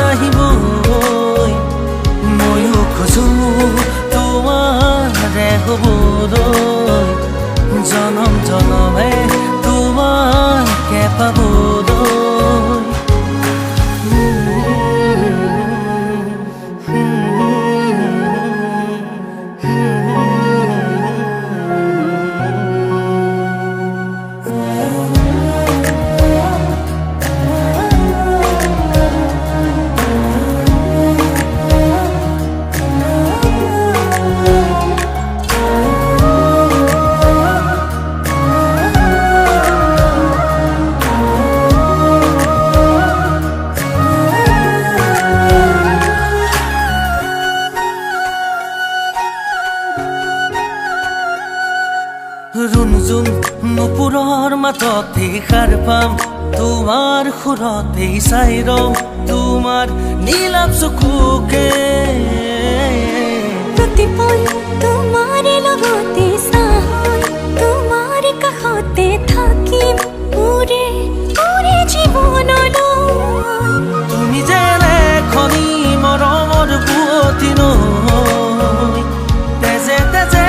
আহিবই ময়ো খোজো তোমাৰে হ'বলৈ জনম জনমে তোমাকে পাবলৈ ৰুণজুন নুপুৰৰ মাততে সাৰ পাম তোমাৰ সুৰতে চাই ৰম তোমাৰ নীলাভ চকুকে প্ৰতিপল তোমাৰে লগতে চাই তোমাৰ কাষতে থাকিম মোৰে মোৰে জীৱনলৈ তুমি যেনে খনি মৰমৰ বুৱতী নৈ তেজে তেজে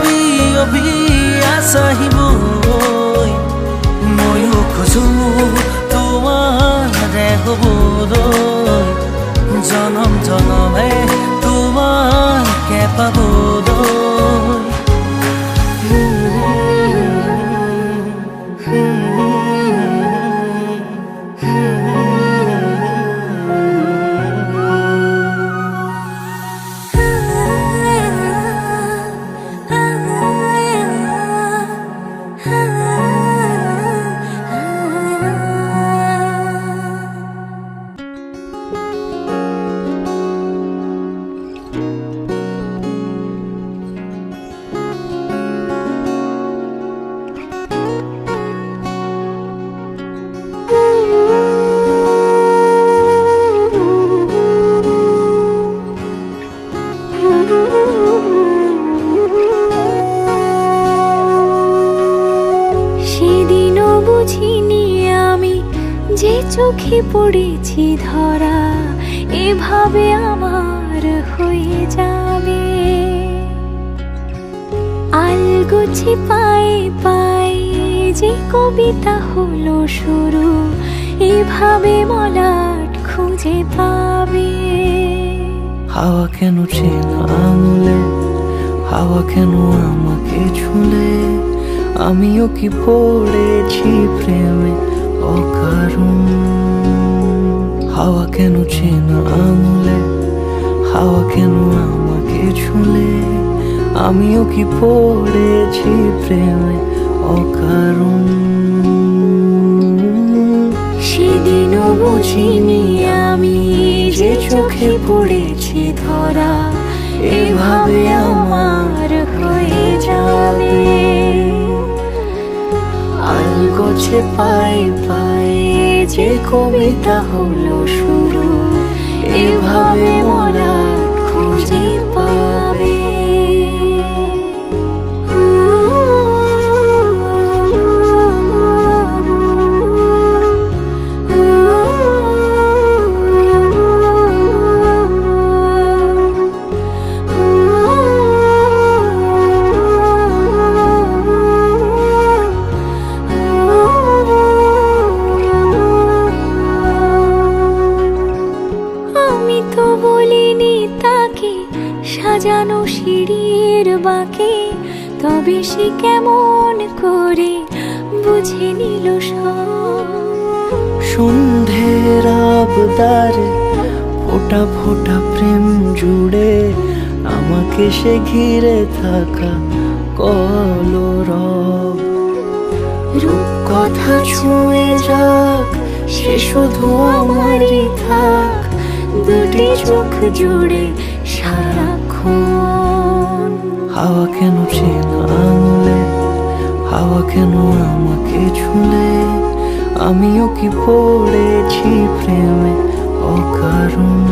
বিয়পি আহিবই ময়ো খোজো তোমাৰে হ'বলৈ জনম জনমে তোমাকে পাবলৈ সেদিনও বুঝিনি আমি যে চোখে পড়েছি ধরা এভাবে আমার হয়ে যাবে আলগোছে পায়ে পায়ে যে কবিতা হলো শুরু এভাবে মলাট খুঁজে পাবে হাওয়া কেন চেনা আঙুলে হাওয়া কেন আমাকে ছুলে আমিও কি পড়েছি প্রেমে অকারণ হাওয়া কেন চেনা আঙুলে হাওয়া কেন আমাকে ছুলে আমিও কি পড়েছি প্রেমে অকারণ সেদিনও বুঝিনি আমি যে চোখে পড়েছি ধরা এভাবে আমার হয়ে যাবে আলগোছে পায়ে পায়ে যে কবিতা হলো শুরু এভাবে মোরা খুঁজে পাবে সাজানো সিঁড়ির বাঁকে তবে সে কেমন করে বুঝে নিল সব সন্ধ্যের আবদারে ফোটা ফোটা প্রেম জুড়ে আমাকে সে ঘিরে থাকা কলরব রূপকথা ছুঁয়ে যাক সে শুধু আমারই থাক দুটি চোখ জুড়ে সারাক্ষণ হাওয়া কেন চেনা আঙুলে হাওয়া কেন আমাকে ছুলে আমিও কি পড়েছি প্রেমে অকারণ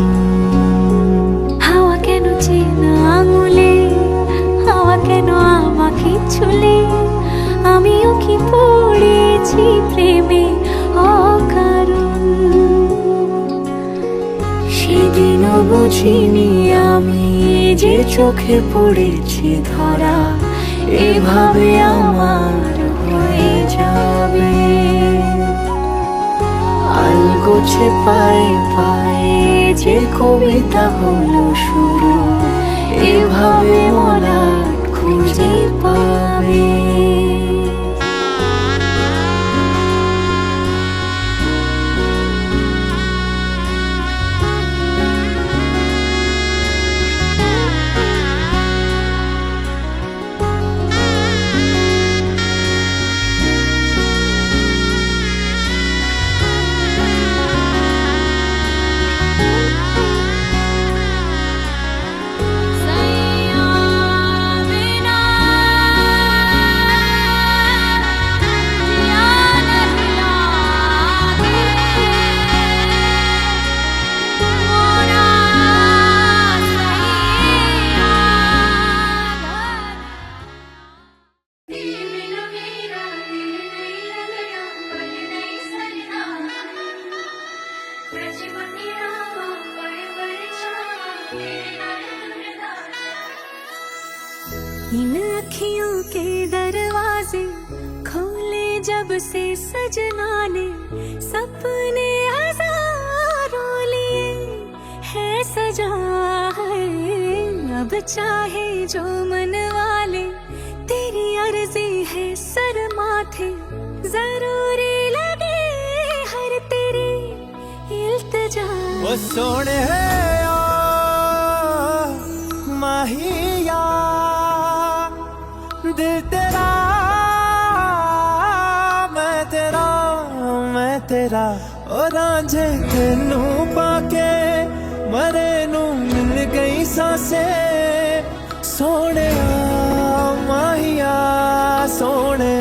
হাওয়া কেন চেনা আঙুলে হাওয়া কেন আমাকে ছুলে আমিও কি পড়েছি প্রেমে অকারণ বুঝিনি আমি যে চোখে পড়েছি ধরা এভাবে আমার হয়ে যাবে। আলগোছে পায়ে পায়ে যে কবিতা হলো শুরু এভাবে মলাট খুঁজে পাবে। इन अखियों के दरवाजे खोले जब से सजना ने सपने हजारों लिए है सजा है। अब चाहे जो मन वाले तेरी अर्जी है सर माथे जरूरी लगे हर तेरी इल्तिजा। वो सोने है माहिया दिल तेरा मैं तेरा ओ रांझे तेनू पाके मरे नू मिल गई सांसे। सोने माहिया सोने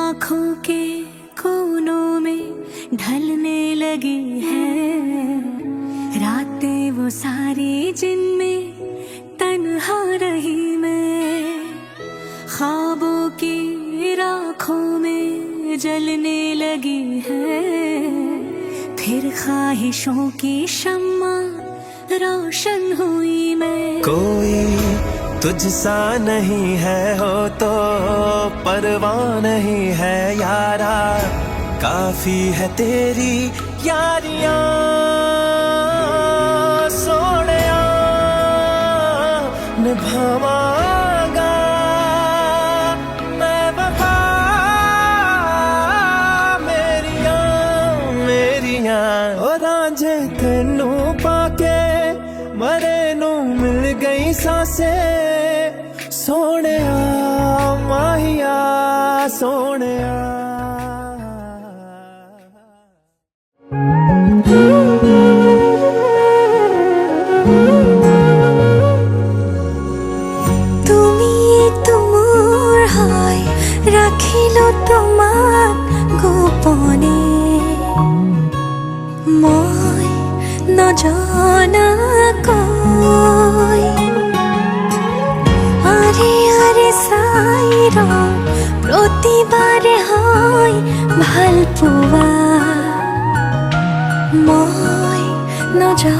आँखों के कोनों में ढलने लगी है रातें वो सारी जिनमें तन्हा रही मैं। ख्वाबों की राखों में जलने लगी है फिर ख्वाहिशों की शम्मा रोशन हुई मैं। कोई तुझसा नहीं है हो तो परवाह नहीं है यारा काफी है तेरी यारियां। सोनिया निभावांगा मैं वफा मेरियां ओ रांझे तेनू पाके मरे नू मिल गई सांसे। सोने माहिया सोने তুমি তোমার হয় রাখিল তোমার গোপনে মই নজনাকৈ। আরে আরে সাইর প্রতিবারে হয় ভাল পোৱা মই নজনাকৈ।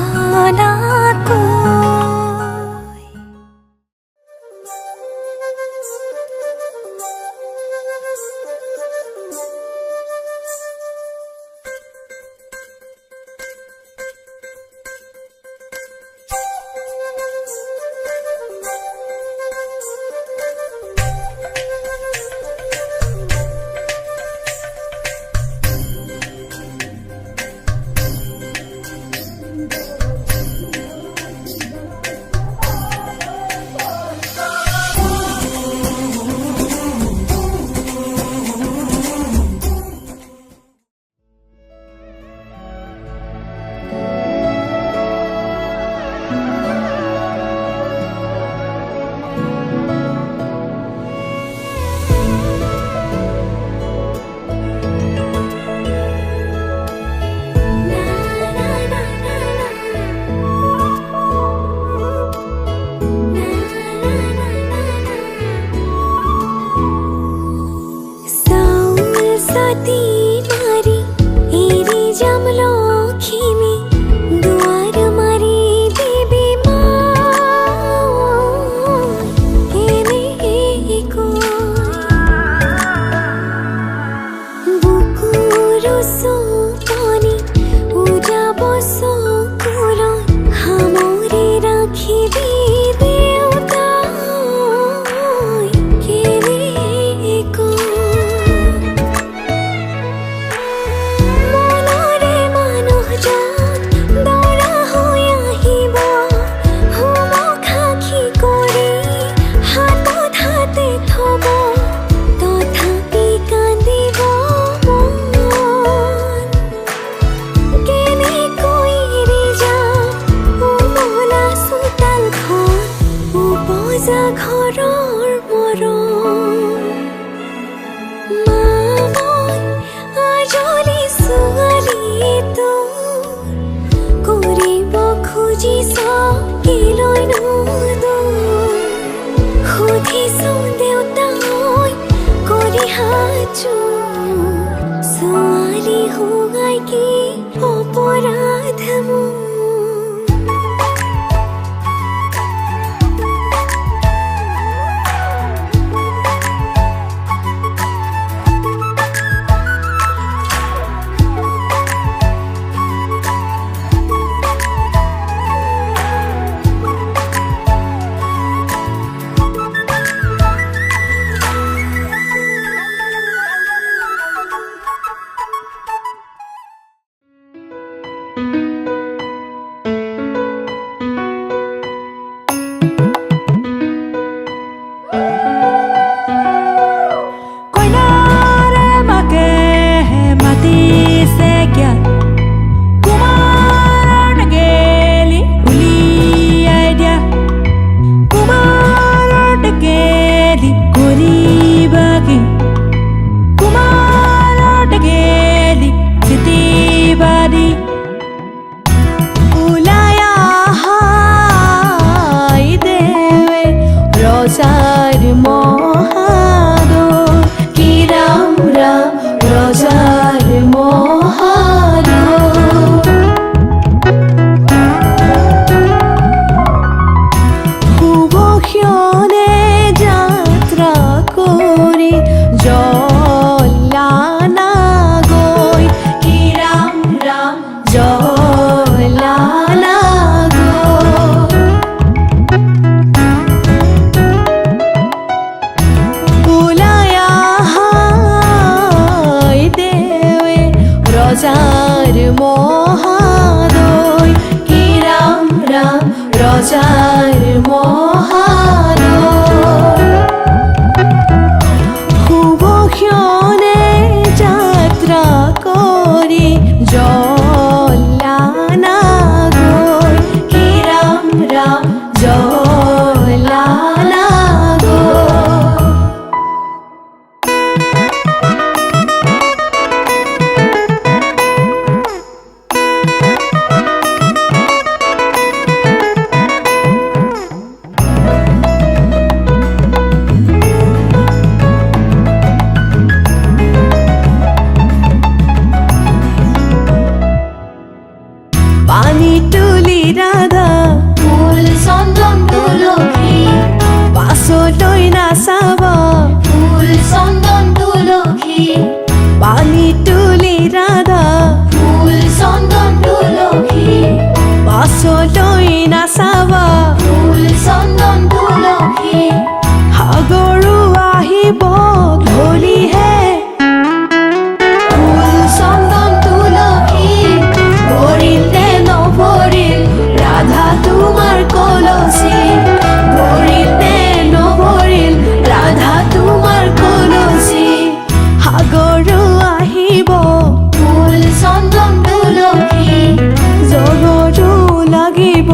লাগিব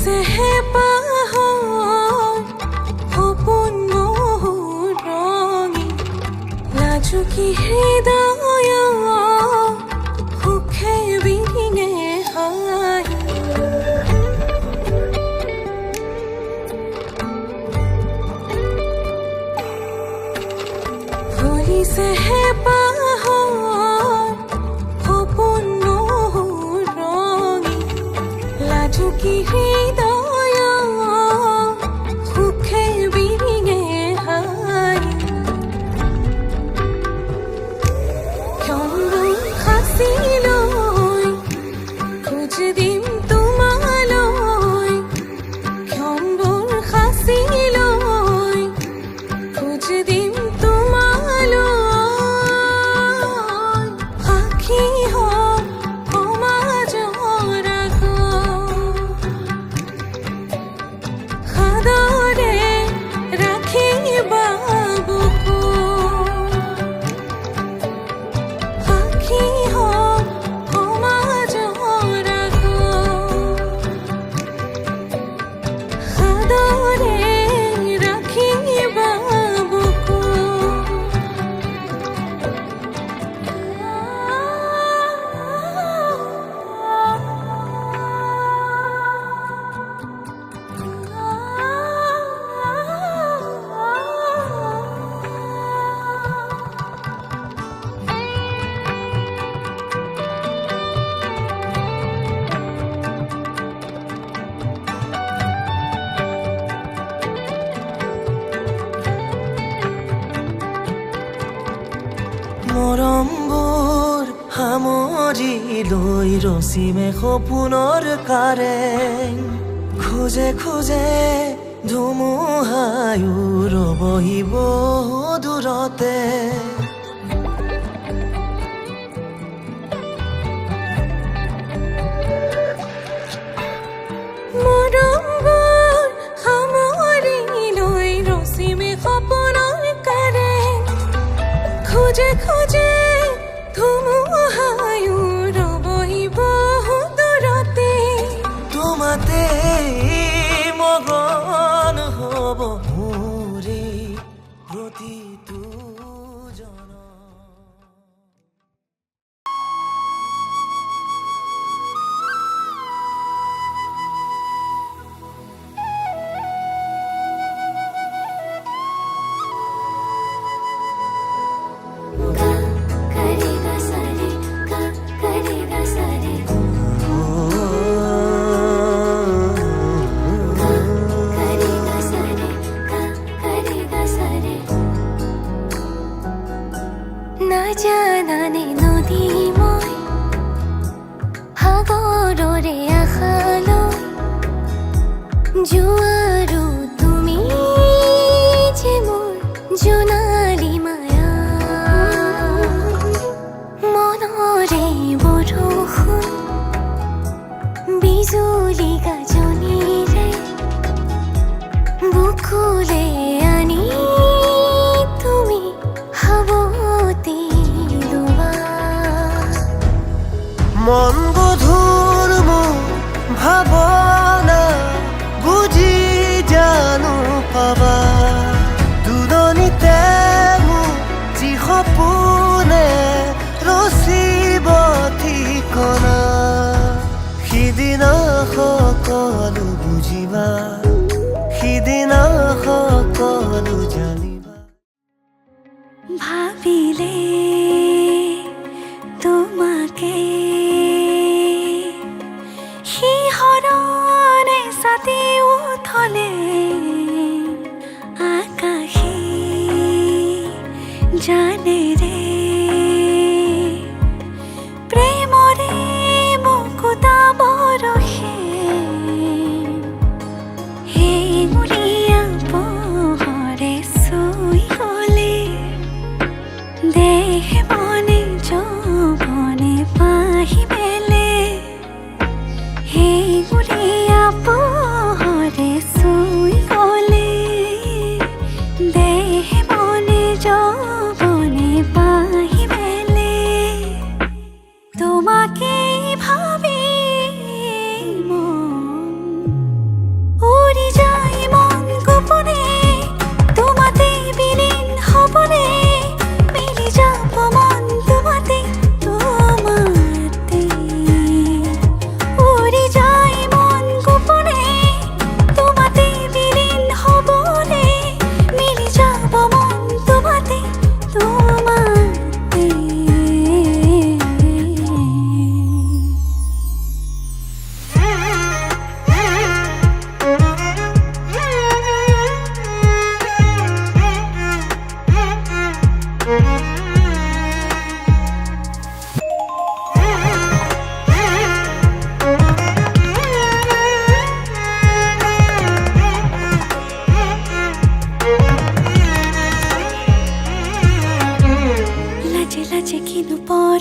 ফুলিছেহে পাহৰ সপোন মোৰ ৰঙি লাজুকী হৃদয় সুখে বিনে হাঁহি ফুলিছেহে পাহৰ সপোন মোৰ ৰঙি লাজুকী হৃদয় সুখে বিনে হাঁহি ক্ষণবোৰ সাঁচি লৈ খোজ দিম তোমালৈ ক্ষণবোৰ সাঁচি লৈ খোজ দিম তোমালৈ সাক্ষী হম সমাজৰ আগত সাদৰে ৰাখিবা বুকুত সাক্ষী হম সমাজৰ আগত সাদৰে ৰাখিবা মৰমবোৰ সামৰি লৈ ৰচিমে সপোনৰ কাৰেং খোজে খোজে ধুমুহায়ো ৰবহি বহু দূৰতে মৰমবোৰ সামৰি লৈ ৰচিমে সপোনৰ কাৰেং খোজে খোজে ধুমুহায়ো ৰবহি বহু দূৰতে তোমাতে মগন হ'ব মোৰে প্ৰতিটো জন करेगा सारे का करेगा सारे करेगा सारे का करेगा सारे নাজানানে নদী মই সাগৰৰে আশালৈ জোৱাৰো তুমি যে মোৰ জোনালী মায়া মনৰে বৰষুণ বিজুলী গাজনিৰে বুকুলে আনি তুমি হাবতি লোৱা মন গধুৰ মোৰ ভাৱনা বুজি জানো পাবা দুদনিতে মোৰ যি সপোনে ৰচিব ঠিকনা সিদিনা সকলো বুজিবা সিদিনা সকলো জানিবা ভাবিলে তোমাকে শিহৰণে ছাতি উঠলে আকাশে জানেৰে প্ৰেমৰে মুকুতা বৰষে সেই মুৰিয়া পোহৰে চুই গলে দেহ মনে যৌৱনে পাহি মেলে সেই মুৰিয়া পোহৰে চুই গলে দেহ মনে যৌৱনে পাহি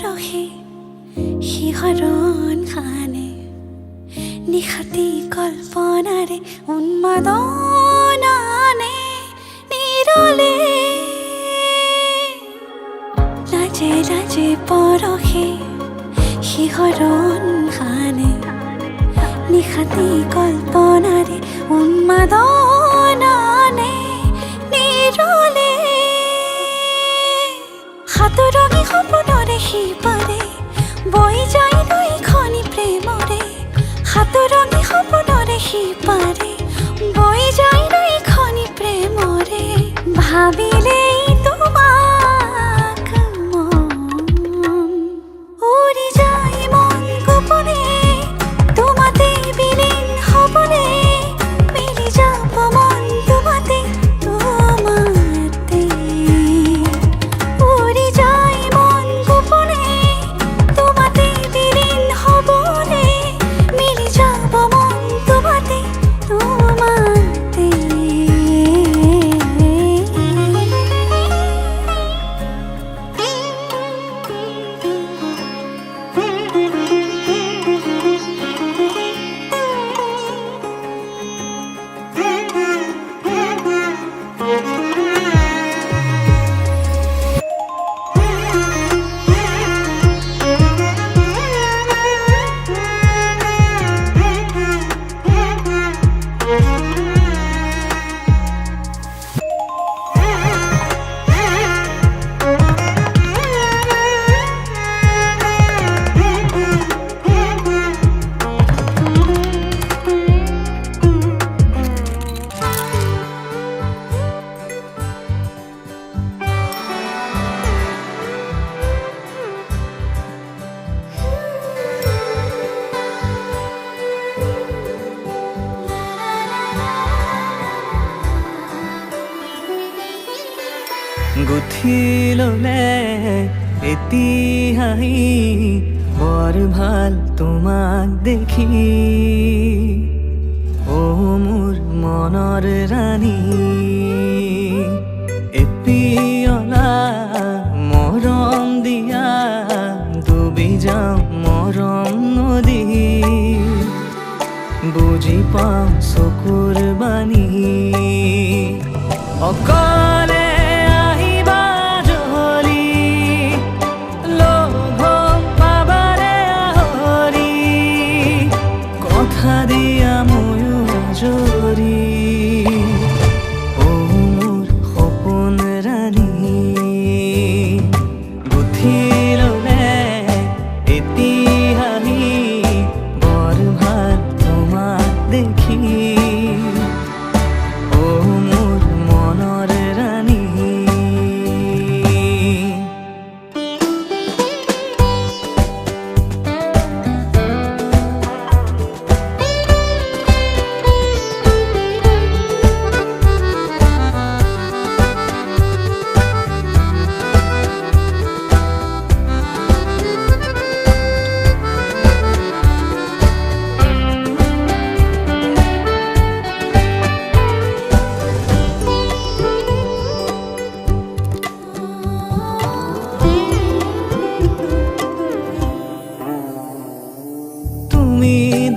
পৰহি শিহৰণ খানে নিশাতি কল্পনাৰে উন্মাদনানে নিৰলে লাজে লাজে পৰহি শিহৰণ খানে নিশাতি কল্পনাৰে উন্মাদনানে নিৰলে সাতৰঙী সপোনৰে সিপাৰে বৈ যায় নৈখনি প্ৰেমৰে সাতৰঙী সপোনৰে সিপাৰে বৈ যায় নৈখনি প্ৰেমৰে ভাবিলেই তোমাক মন উৰি যায় মন গোপনে তোমাতে বিলীন হ'বনে মিলি যাব মন তোমাতে তোমাতে উৰি যায় মন গোপনে তোমাতে বিলীন হ'বনে মিলি যাব মন তোমাতে তোমাতে গুঠি ললে এতিয়াই বৰ ভাল তোমাক দেখি অ মোৰ মনৰ ৰাণী এপিয়লা মৰম দিয়া ডুবি যাওঁ মৰম নদী বুজি পাওঁ চকুৰ বাণী অকলে দিয়া ময়ো জৰি অ মোৰ সপোন ৰাণী গুঠি ললে এতিয়াই বৰ ভাল তোমাক দেখি অ মোৰ মনৰ ৰাণী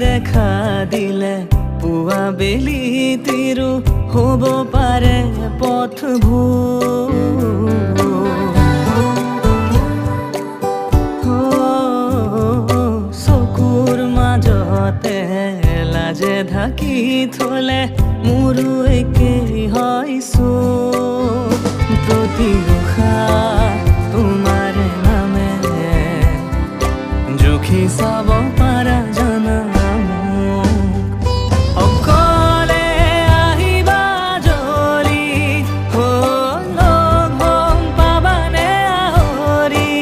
দেখা দিলে পুৱা বেলি তিৰো হ'ব পাৰে পথবোৰ চকুৰ মাজতে লাজে ঢাকি থলে মোৰো একেই হয় প্ৰতি উশাহ তোমাৰ নামে জুখি চাব পাৰা জানা অকলে আহিবা জৰি লগ পাবানে আহৰি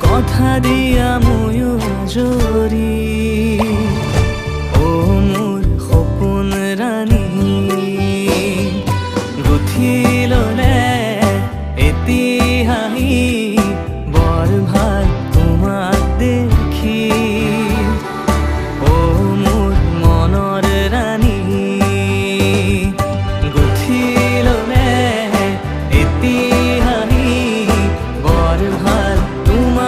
কথা দিয়া ময়ো জৰি অ মোৰ সপোন ৰাণী গুঠি ললে এতিয়াই বৰ ভাল তোমাক দেখি অ মোৰ মনৰ ৰাণী গুঠি ললে এতিয়াই বৰ ভাল তোমাক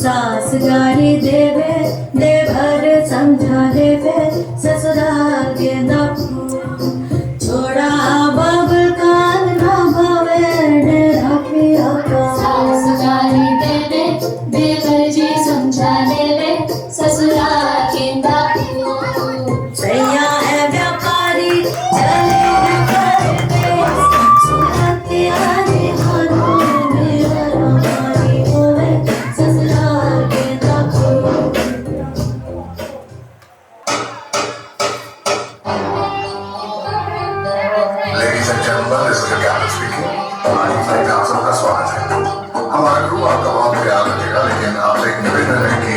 सास गाली देवे देवर समझा देवे ससुराल के नफू छोड़ा बब काल न भवे डेरा पिया का सास गाली देवे देवर जी समझा देवे ससुराल के दादू सैया है व्यापारी चले कर देश सुनते आने हाथों में हमारी होवे ससुराल के नफू Ladies and gentlemen, this is the captain speaking. हमारी फ्लाइट आप सबका स्वागत है। हमारा क्रू आपका बहुत ख्याल रखेगा, लेकिन आपसे एक निवेदन है कि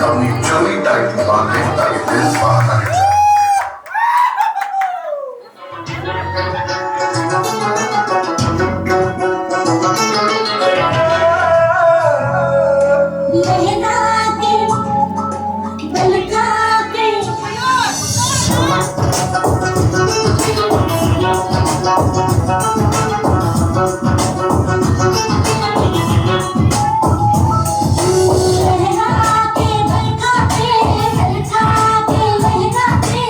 अपनी चोली टाइट बांध लें ताकि दिल बाहर ना निकले। लहरा के बलका के लहरा के बलका के बलका के लहरा के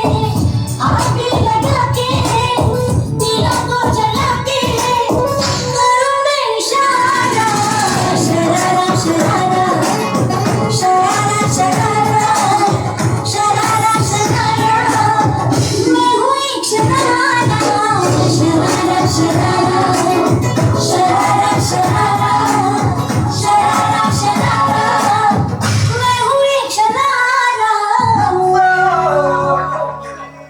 आग लगा के दिया को जला के करूं मैं इशारा शरारा शरारा शरारा शरारा शरारा शरारा मैं हूँ एक शरारा शरारा शरारा शरारा शरारा शरारा शरारा मैं हूँ एक शरारा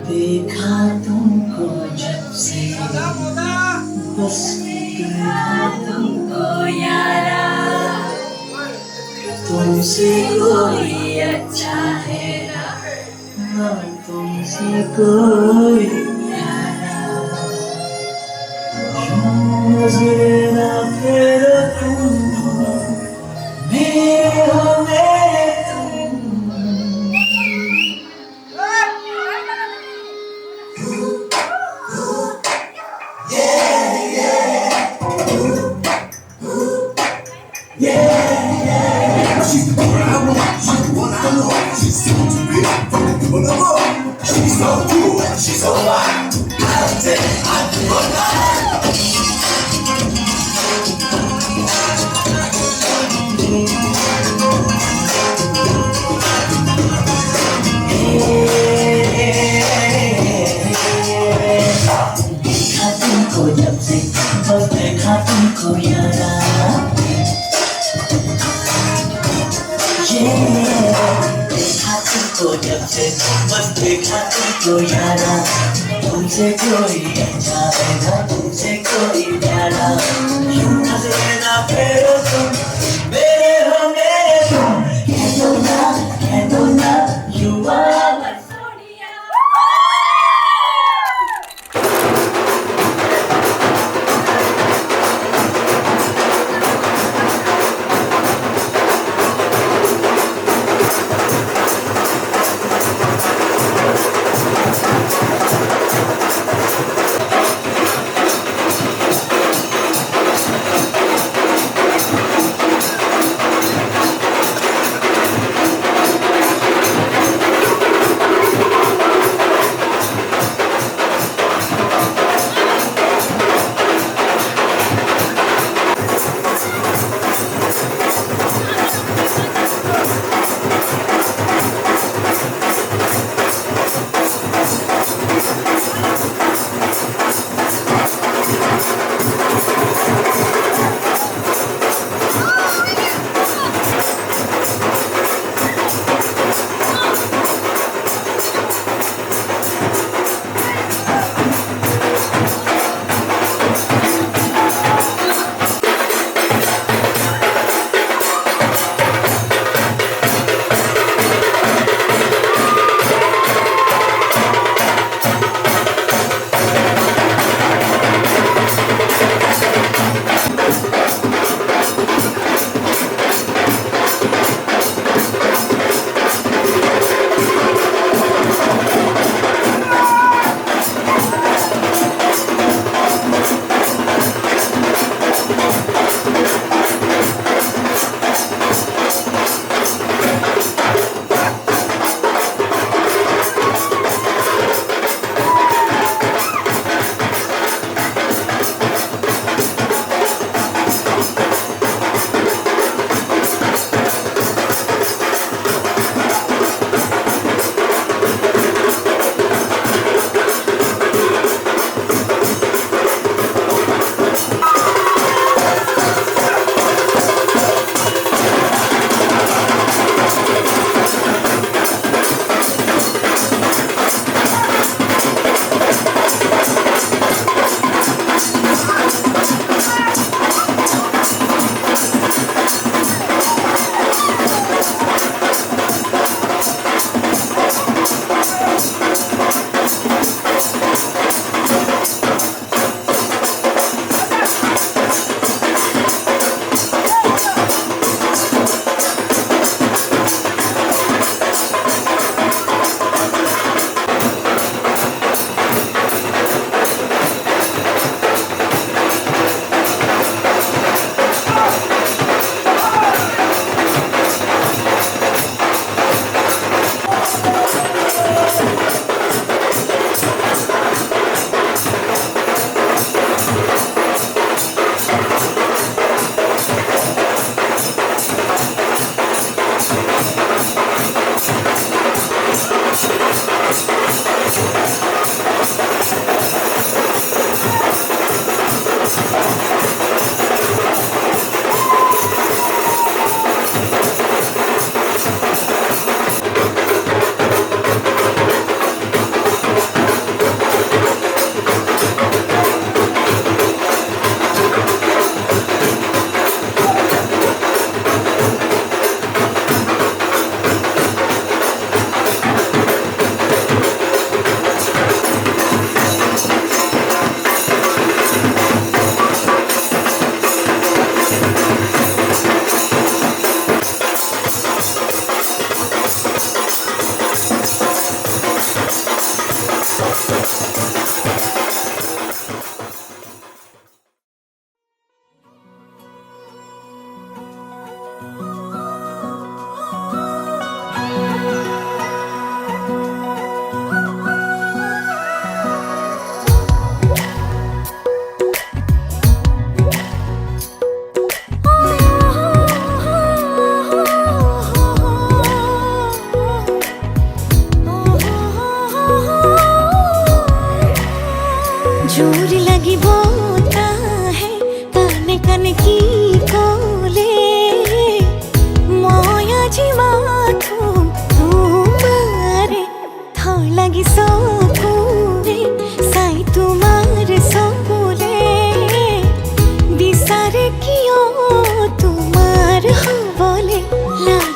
देखा तुमको जब से बस देखा तुमको यारा तुमसे कोई अच्छा है ना तुमसे कोई प्यारा नजर ना फेरो तुम मेरे हो मेरे तुम देखा तुमको जब से बस देखा तुमको यारा देखा तुमको जब से बस देखा तुमको यारा तुमसे कोई अच्छा है ना तुमसे कोई प्यारा यूं नजर ना फेरो तुम मेरे हो मेरे तुम कह दो ना you are my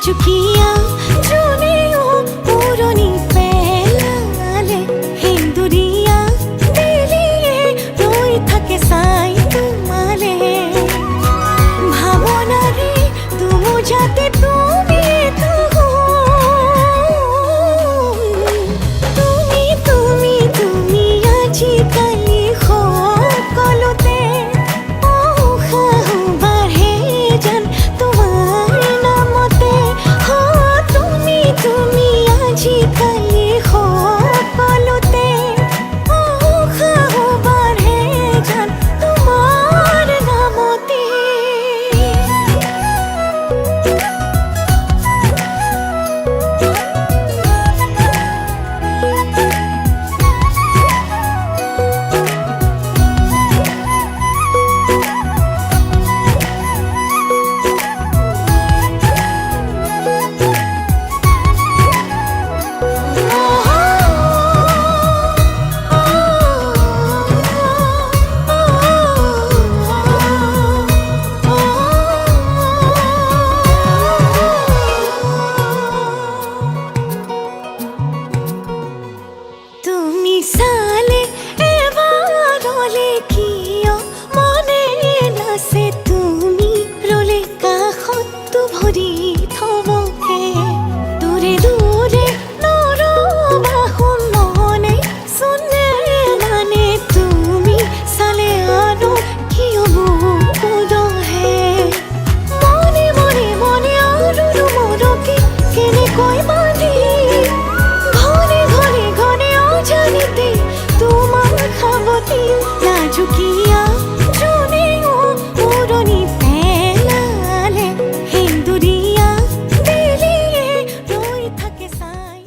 লাজুকীয়া জোনেও পুৰণি পেলালে সেন্দুৰীয়া বেলিয়ে ৰৈ থাকে চাই তোমালে ভাৱনাৰে দুমোজাতে তুমি তুমি আজিকালি সকলোতে উশাহ বাঢ়ে যেন তোমাৰ নামতে তুমি আজিকালি সকলোতে উশাহ বাঢ়ে যেন তোমাৰ নামতে তুমি চালে এবাৰলে কিয় মনে নাছে তুমি ৰলে কাষতটো ভৰি থবকে দূৰে দূৰে নৰবা মনে চোনে মানে তুমি চালে আৰু কিয় মোক দহে মনে মনে মনে আৰু মৰকে কেনেকৈ বান্ধি ঘৰে ঘৰে ঘৰে অজানিতে তোমাৰ খাবতি লাজুকীয়া জোনেও পুৰণি পেলালে সেন্দুৰীয়া বেলিয়ে ৰৈ থাকে চাই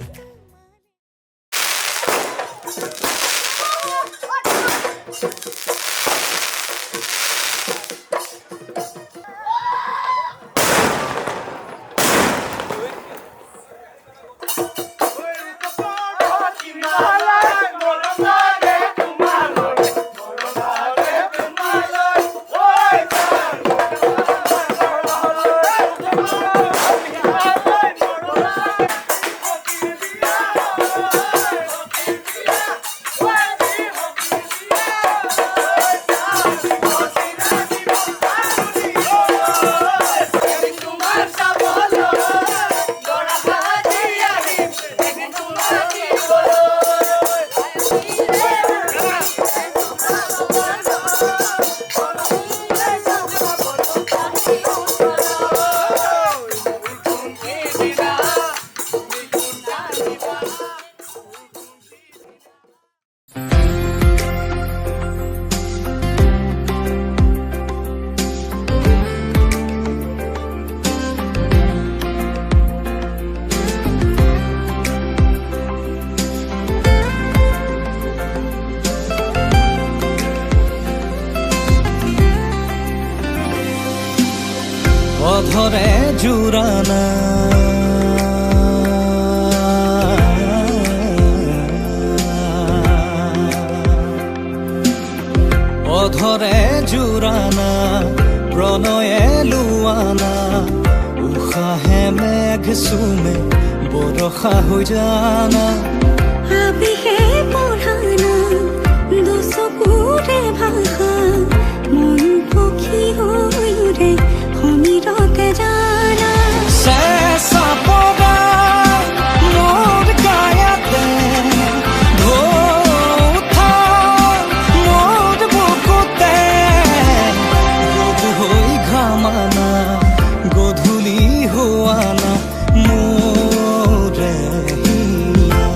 অধৰে জোৰানা অধৰে জোৰানা প্ৰণয়ে লোৱানা উশাহে মেঘ চুমে বৰষা হৈ জানা আবেগে পঢ়ানা দচকুৰে ভাষা মন পক্ষী হৈ উৰে সমীৰতে জানা চেঁচা পগা মোৰ গায়াতে ঢৌ উঠা মোৰ বুকুতে গধু হৈ ঘামানা গধূলি হোৱানা মোৰে হিয়া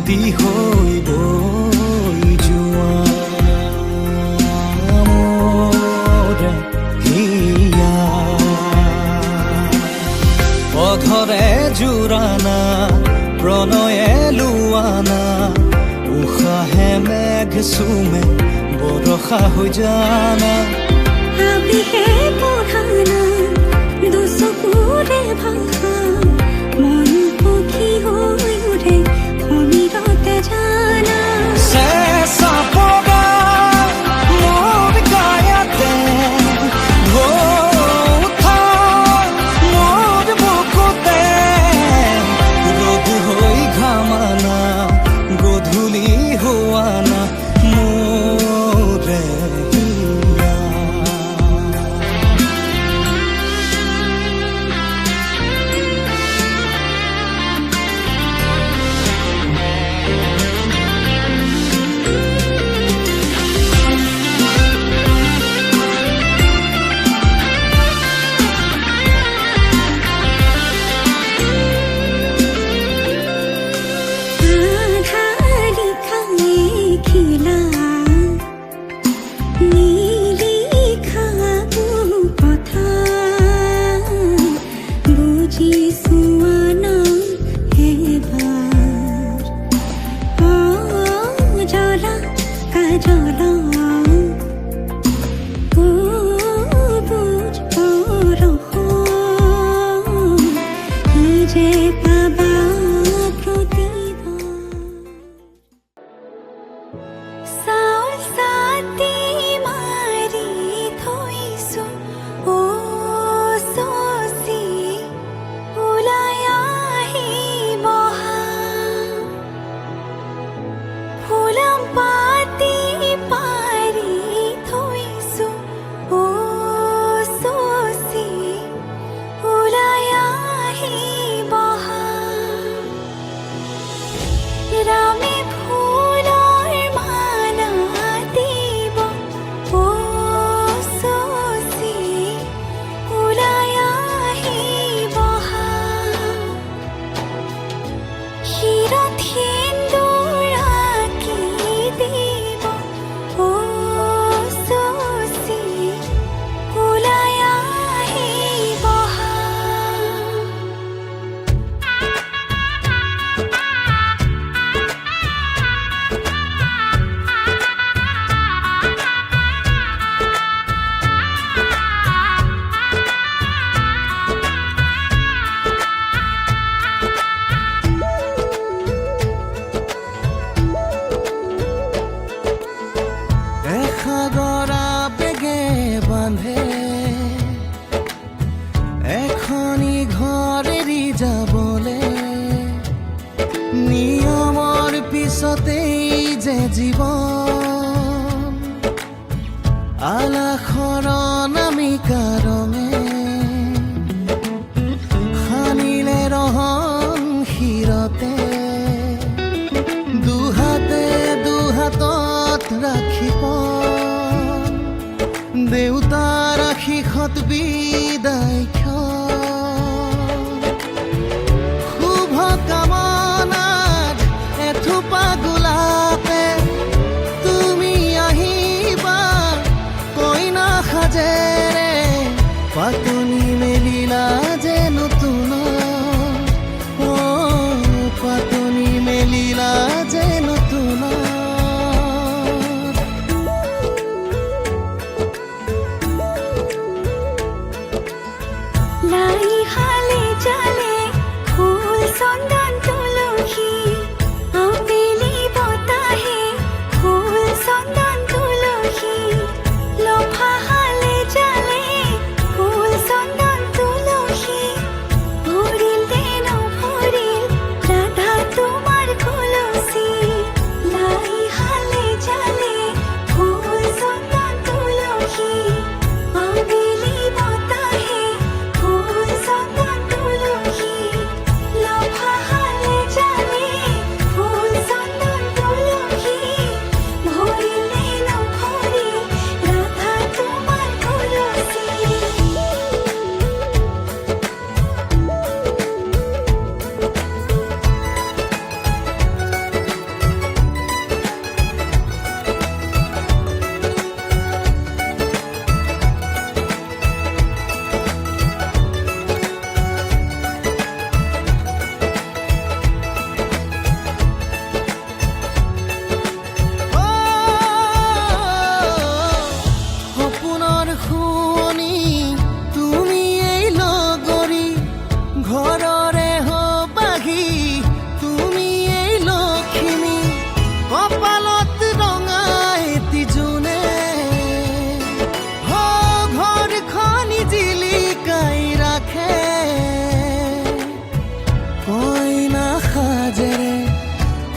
নদী হৈ বৈ যোৱা মোৰে হিয়া অধৰে জোৰানা প্ৰণয়ে লোৱানা উশাহে মেঘ চুমে বৰষা হৈ জানা আবিহে পঢ়ানা দুচকুৰে ভাষা মন পক্ষী হৈ উঠে সমীৰতে জানা চেঁচা বগা মোৰ গায়তে ঢৌ উঠা মোৰ বুকুতে ৰ'দ হৈ ঘামানা গধূলি হোৱানা মোৰে হিয়া এখনি ঘৰ এৰি যাবলে নিয়মৰ পিছতেই যে জীৱন আলাসৰ নামিকা ৰঙে সানিলে ৰহন শিৰতে দুহাতত ৰাখিব দেউতাৰ আশীষত বিদায় শুভ কামনাত এথোপা গোলাপে তুমি আহিবা কইনা সাজেৰে পাতনি মেলিলা যে নতুন পাতনি মেলিলা যে নতুন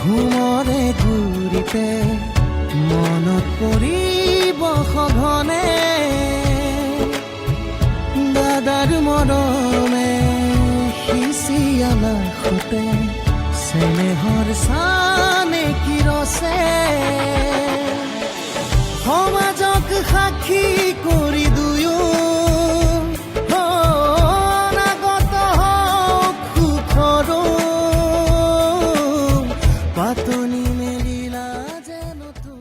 ঘুমৰে ঘূৰিতে মনত পৰিব সঘনে দাদাৰ মৰমে সিঁচি অনা সুতে চেনেহৰ চানে কিৰছে সমাজক সাক্ষী কৰি দুয়ো অনাগত হওক সুখৰো পাতনি মেলিলা যে নতুন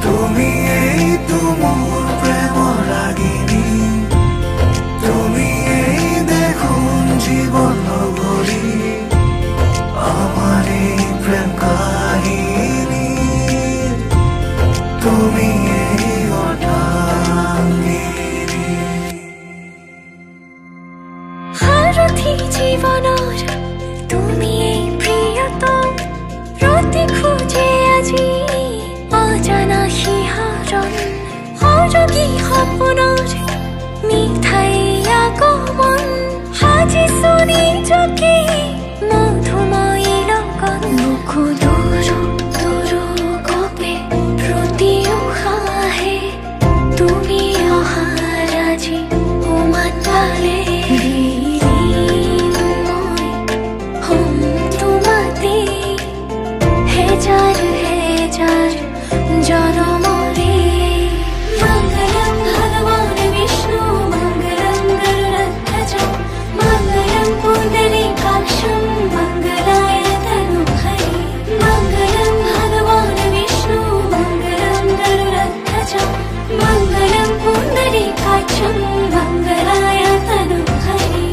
তুমি এইটো মোৰ প্ৰেমৰ ৰাগিনী তুমি এই দেখোন জীৱন নগৰী আমাৰ এই প্ৰেম কাহিনী তুমি এই অৰ্ধাংগিনী সাৰথি জীৱনৰ তুমি এই প্ৰিয়তম ৰাতি খোজে আজি অজানা শিহৰণ সৰগী সপোনৰ মিঠাই আগমন সাজিছো নিজকে মধুময়ী লগন বুকু দূৰ দূৰ গপে প্ৰতি উশাহে তুমি অহাৰ আজি উমান পালে তোমাতে হেজাৰ হেজাৰ জনমৰে মঙ্গলম ভগবান বিষ্ণু মঙ্গলম গৰুড়ধ্বজ মঙ্গলম পুণ্ডৰীকাক্ষম মঙ্গলায় তনুহৰি মঙ্গলম ভগবান বিষ্ণু মঙ্গলম গৰুড়ধ্বজ মঙ্গলম পুণ্ডৰীকাক্ষম মঙ্গলায় তনুহৰি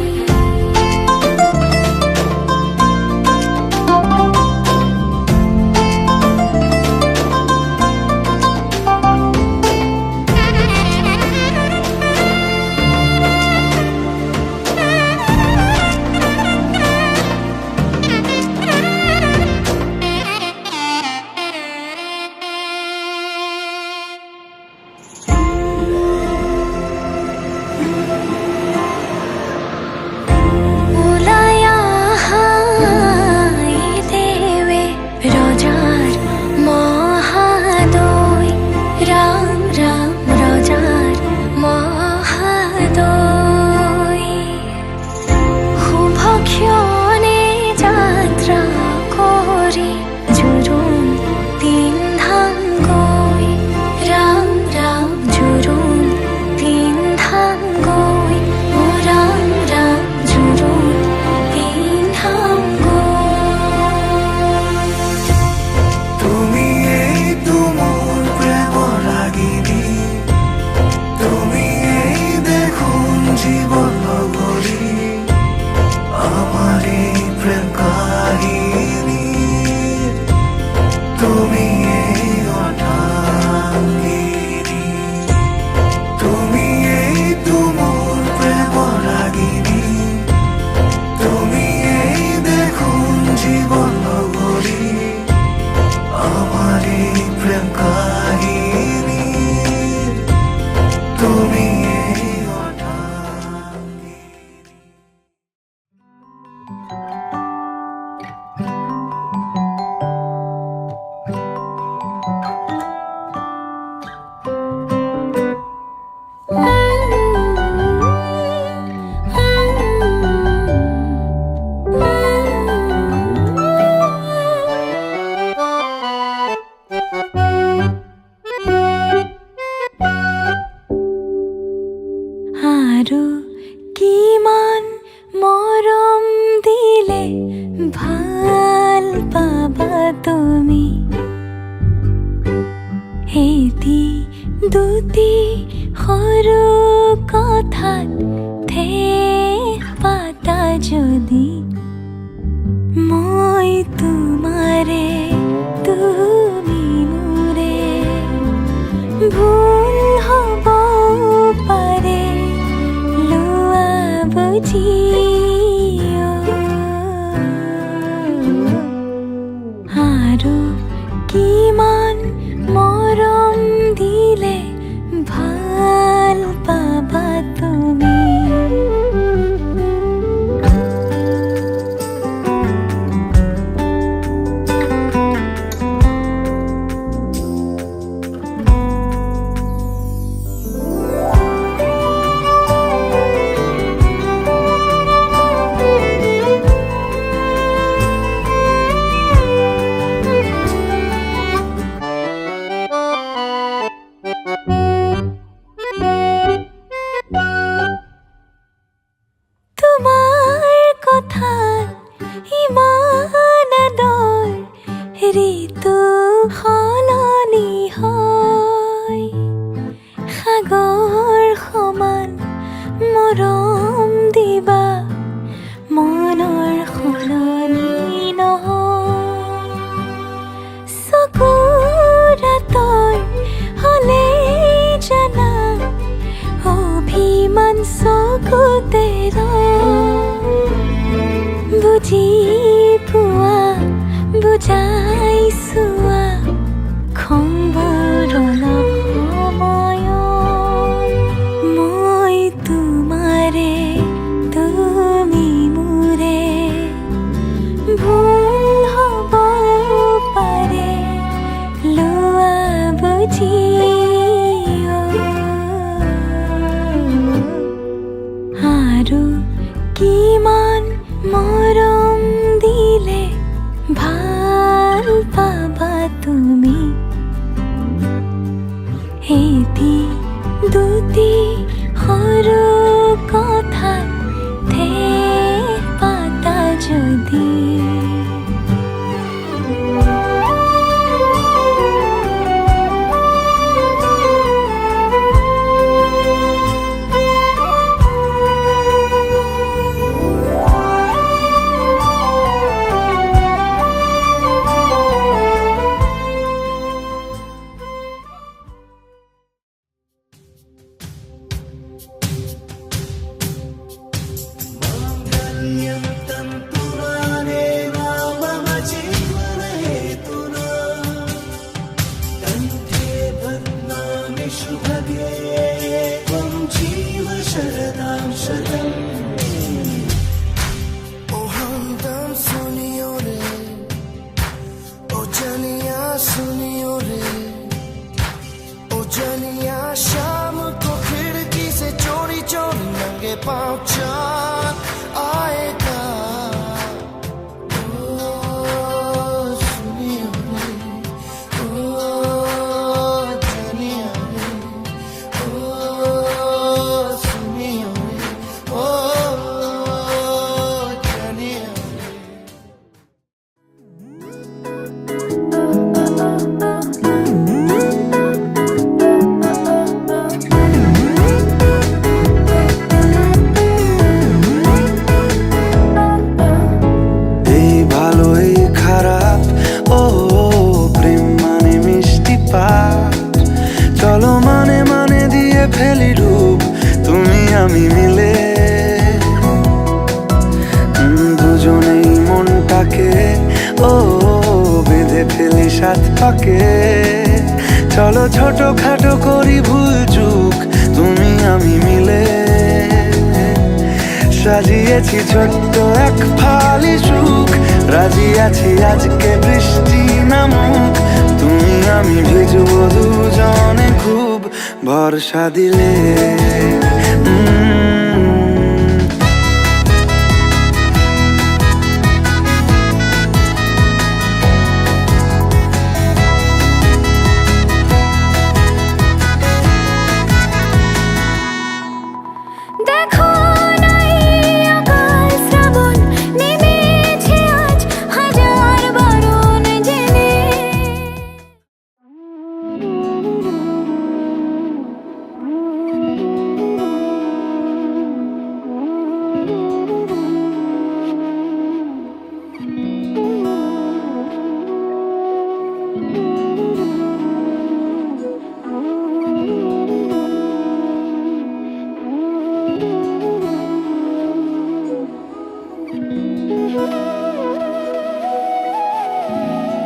আৰু কিমান মৰম দিলে ভাল পাবা তুমি এটি দুটি সৰু কথাত ঠেক পাতা যদি মই তোমাৰে তুমি মোৰে ভুল হ'ব পাৰে লোৱা বুজি আৰু কিমান মৰম জিও আৰো কিমান মৰম দিলে ভাল পাবা তুমি এটি দুটি সৰু কথা ঢেৰ পাতা যদি शाम को खिड़की से चोरी चोरी नंगे पाँव चाँद आएगा सुनियो रे जानिया रे सुनियो रे जानिया চলো মানে মানে দিয়ে ফেলি রূপ তুমি আমি মিলে দুজনেই মনটাকে ও বেঁধে ফেলি সাত পাকে চলো ছোট খাটো করি ভুল চুক তুমি আমি মিলে সাজিয়েছি ছোট্ট এক ফালি সুখ রাজি আছি আজকে বৃষ্টি নামুক তুমি আমি ভিজবো দুজনে খুব ভরসা দিলে দেখো নাই আকাল শ্রাবণ নেমেছে আজ হাজার বারণ জেনে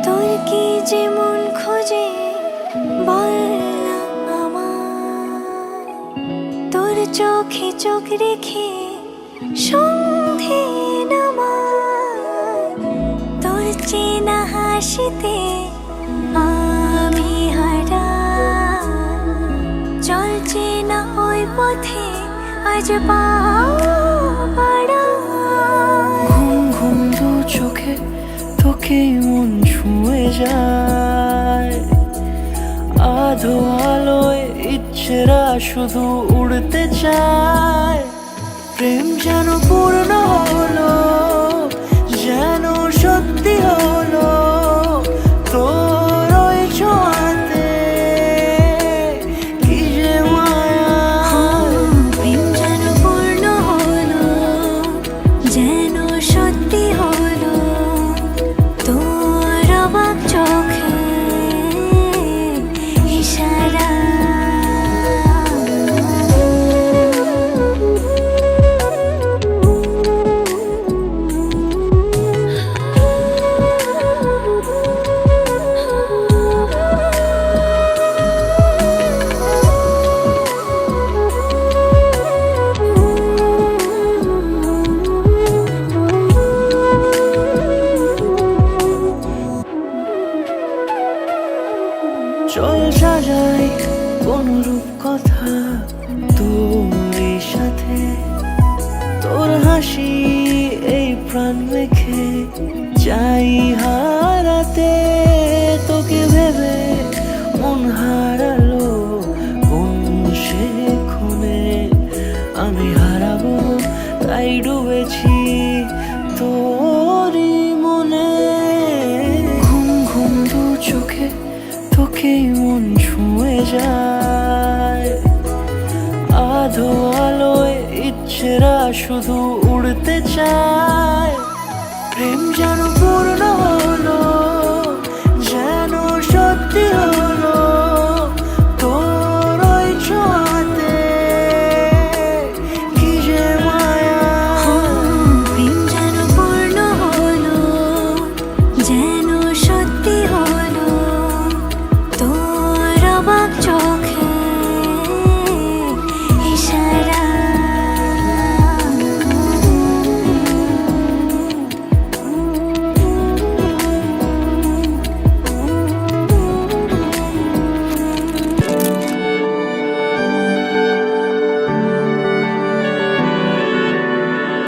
তোর কি যেমন খোঁজে বল না আমার তোর চোখে চোখ রেখে সন্ধে নামার তোর চেনা হাসিতে আমি হারা চলছে না ওই পথে আজ পাও পাড়া ঘুম ঘুম দু চোখে তোকে মন ছুঁয়ে যায় আধো আলোয় ইচ্ছেরা শুধু উড়তে চায় প্রেম যেন পূর্ণ হলো যেন সত্যি হলো তোর ওই ছোঁয়াতে কি যে মায়া প্রেম যেন পূর্ণ হলো যেন সত্যি হলো তোর অবাক চোখে ইশারা সাজাই কোন রূপ কথা তোর সাথে, তোর হাসি এই প্রাণ মেখে চাই হারাতে। তোকে ভেবে মন হারালো কোন সে খুনে, আমি হারাবো তাই ডুবেছি তোরই মনে। ঘুম ঘুম দু চোখে তোকে মন ছুঁয়ে যায়, আধো আলোয় ইচ্ছেরা শুধু উড়তে চায়। প্রেম যেন পূর্ণ হলো, যেন সত্যি হলো তোর ওই ছোঁয়াতে, কি যে মায়া। প্রেম যেন পূর্ণ হলো, যেন সত্যি হলো তোর অবাক চোখে ইশারা।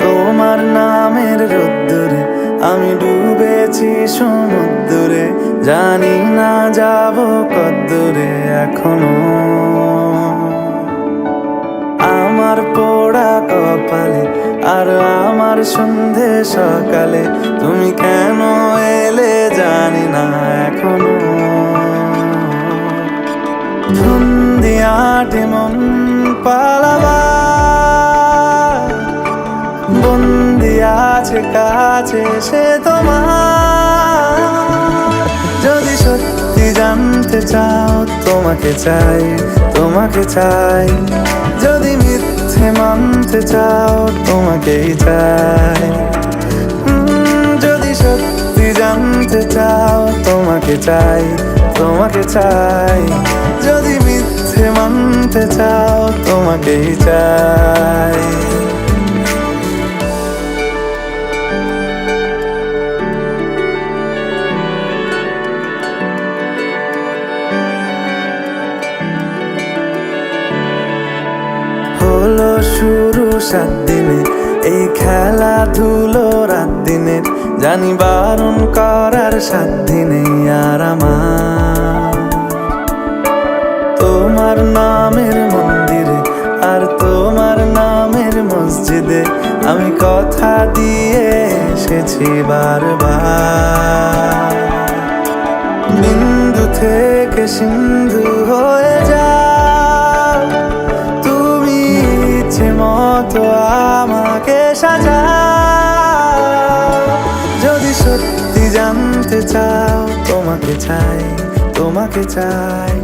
তোমার নামের রোদ্দুরে আমি ডুবেছি সমুদ্রে, জানি না যাব কদ্দূরে এখনো। আমার পোড়া কপালে আর আমার সন্ধে সকালে তুমি কেন এলে জানি না এখনো। ধুন্দিয়াটে মন পালাবা, বন্দি আছে কাছে সে তোমার। যদি সত্যি জানতে চাও তোমাকে চাই, তোমাকে চাই। যদি মিথ্যে মানতে চাও তোমাকেই চাই। যদি সত্যি জানতে চাও তোমাকে চাই, তোমাকে চাই। যদি মিথ্যে মানতে চাও তোমাকেই চাই। হলো শুরু 7 দিনে এই খেলাধুলো রাত দিনের, জানি বারণ করার সাধ্য নেই আর আমার। তোমার নামের মন্দিরে আর তোমার নামের মসজিদে আমি কথা দিয়ে এসেছি বারবার। বিন্দু থেকে সিন্ধু হয়ে যাও তুমি, ইচ্ছে মতো আমাকে সাজাও। যদি সত্যি জানতে চাও তোমাকে চাই, তোমাকে চাই।